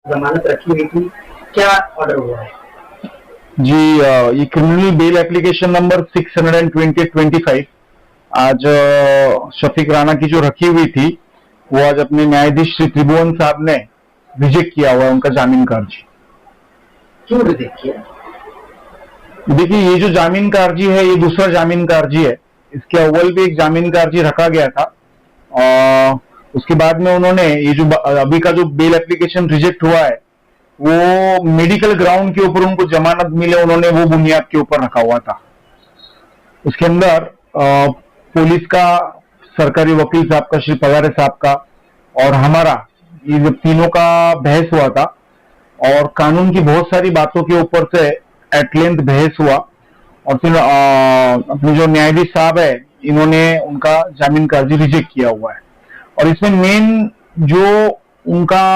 जमानत रखी हुई थी, क्या ऑर्डर हुआ है? जी, ये क्रिमिनल बेल एप्लीकेशन नंबर 620/25 आज शफीक राणा की जो रखी हुई थी वो आज अपने न्यायाधीश श्री त्रिभुवन साहब ने रिजेक्ट किया हुआ है उनका जामीन का अर्जी। क्यों रिजेक्ट किया? देखिए, ये जो जामीन का अर्जी है ये दूसरा जामीन का अर्जी है। इसके अव्वल भी एक जामीन का अर्जी रखा गया था। उसके बाद में उन्होंने ये जो अभी का जो बेल एप्लीकेशन रिजेक्ट हुआ है वो मेडिकल ग्राउंड के ऊपर उनको जमानत मिले, उन्होंने वो बुनियाद के ऊपर रखा हुआ था। उसके अंदर पुलिस का, सरकारी वकील साहब का, श्री पगारे साहब का और हमारा, ये जब तीनों का बहस हुआ था और कानून की बहुत सारी बातों के ऊपर से एट लेंथ बहस हुआ और फिर अपने जो न्यायाधीश साहब है इन्होंने उनका जामीन का अर्जी रिजेक्ट किया हुआ है। और इसमें मेन जो उनका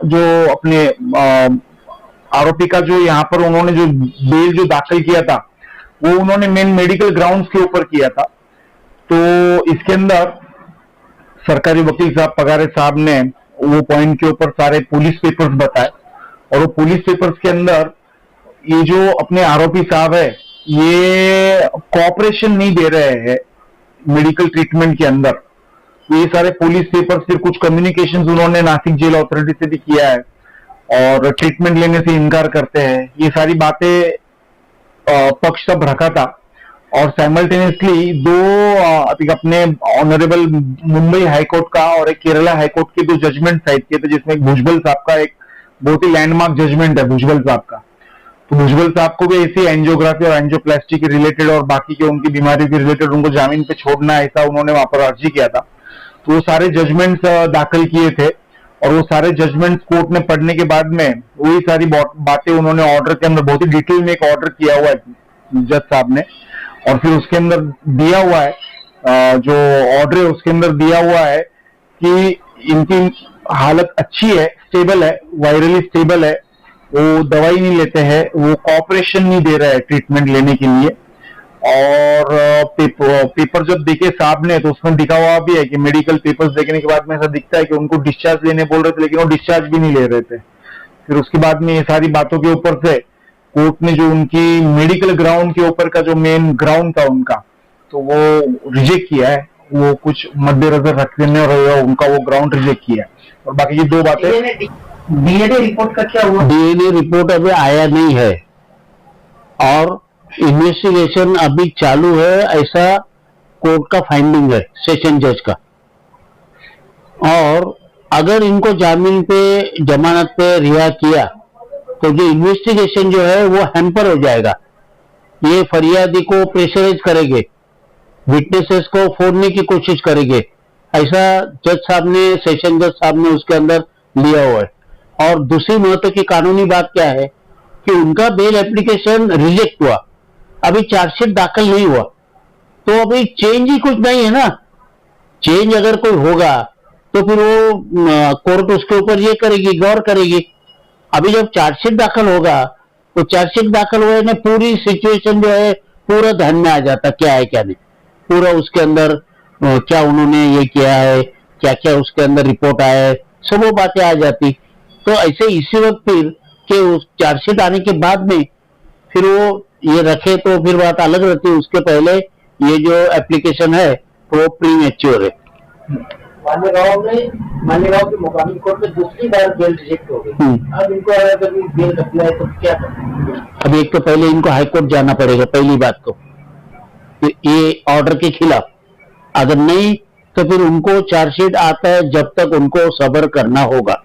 जो अपने आरोपी का जो यहाँ पर उन्होंने जो बेल जो दाखिल किया था वो उन्होंने मेन मेडिकल ग्राउंड्स के ऊपर किया था। तो इसके अंदर सरकारी वकील साहब पगारे साहब ने वो पॉइंट के ऊपर सारे पुलिस पेपर्स बताए और वो पुलिस पेपर्स के अंदर ये जो अपने आरोपी साहब है ये कोऑपरेशन नहीं दे रहे हैं मेडिकल ट्रीटमेंट के अंदर। ये सारे पुलिस पेपर्स, फिर कुछ कम्युनिकेशंस उन्होंने नासिक जेल अथॉरिटी से भी किया है और ट्रीटमेंट लेने से इनकार करते हैं। ये सारी बातें पक्ष सब रखा था और साइमल्टेनियसली दो अभी अपने ऑनरेबल मुंबई हाईकोर्ट का और एक केरला हाईकोर्ट के दो जजमेंट साइड किए थे, जिसमें भुजबल साहब का एक बहुत ही लैंडमार्क जजमेंट है भुजबल साहब का। तो भुजबल साहब को भी ऐसी एंजियोग्राफी और एंजियोप्लास्टी के रिलेटेड और बाकी के उनकी बीमारी के रिलेटेड उनको जामीन पे छोड़ना है, ऐसा उन्होंने वहां पर अर्जी किया था। तो वो सारे जजमेंट्स दाखिल किए थे और वो सारे जजमेंट्स कोर्ट ने पढ़ने के बाद में वही सारी बातें उन्होंने ऑर्डर के अंदर बहुत ही डिटेल में एक ऑर्डर किया हुआ है जज साहब ने। और फिर उसके अंदर दिया हुआ है, जो ऑर्डर है उसके अंदर दिया हुआ है कि इनकी हालत अच्छी है, स्टेबल है, वायरली स्टेबल है, वो दवाई नहीं लेते हैं, वो कॉपरेशन नहीं दे रहा है ट्रीटमेंट लेने के लिए। और पेपर जब देखे साहब ने तो उसमें दिखा हुआ भी है कि मेडिकल पेपर्स देखने के बाद में ऐसा दिखता है कि उनको डिस्चार्ज लेने बोल रहे थे लेकिन वो डिस्चार्ज भी नहीं ले रहे थे। फिर उसके बाद में ये सारी बातों के ऊपर से कोर्ट ने जो उनकी मेडिकल ग्राउंड के ऊपर का जो मेन ग्राउंड था उनका, तो वो रिजेक्ट किया है। वो कुछ मद्देनजर रखते और उनका वो ग्राउंड रिजेक्ट किया है। और बाकी ये दो बातें। डीएनए रिपोर्ट का क्या हुआ? डीएनए रिपोर्ट अभी आया नहीं है और इन्वेस्टिगेशन अभी चालू है, ऐसा कोर्ट का फाइंडिंग है सेशन जज का। और अगर इनको जामीन पे, जमानत पे रिहा किया तो जो इन्वेस्टिगेशन जो है वो हैम्पर हो जाएगा। ये फरियादी को प्रेशराइज करेंगे, विटनेसेस को फोड़ने की कोशिश करेंगे, ऐसा जज साहब ने, सेशन जज साहब ने उसके अंदर लिया हुआ है। और दूसरी महत्व की कानूनी बात क्या है कि उनका बेल एप्लीकेशन रिजेक्ट हुआ, अभी चार्जशीट दाखिल नहीं हुआ, तो अभी चेंज ही कुछ नहीं है ना। चेंज अगर कोई होगा तो फिर वो कोर्ट उसके ऊपर ये करेगी, गौर करेगी। अभी जब चार्जशीट दाखिल होगा तो चार्जशीट दाखिल हुए ना, पूरी सिचुएशन जो है पूरा ध्यान में आ जाता, क्या है क्या नहीं, पूरा उसके अंदर क्या उन्होंने ये किया है, क्या क्या उसके अंदर रिपोर्ट आया है, सब वो बातें आ जाती। तो ऐसे इसी वक्त फिर कि उस चार्जशीट आने के बाद में फिर वो ये रखे तो फिर बात अलग रहती है। उसके पहले ये जो एप्लीकेशन है वो प्री मैच्योर है। मालेगांव के मुकामी कोर्ट में दूसरी बार बेल रिजेक्ट हो गई। अब इनको अगर बेल रखना है तो क्या करें? अब एक तो पहले इनको हाईकोर्ट जाना पड़ेगा, पहली बात तो ये ऑर्डर के खिलाफ। अगर नहीं तो फिर उनको चार्जशीट आता है जब तक उनको सब्र करना होगा।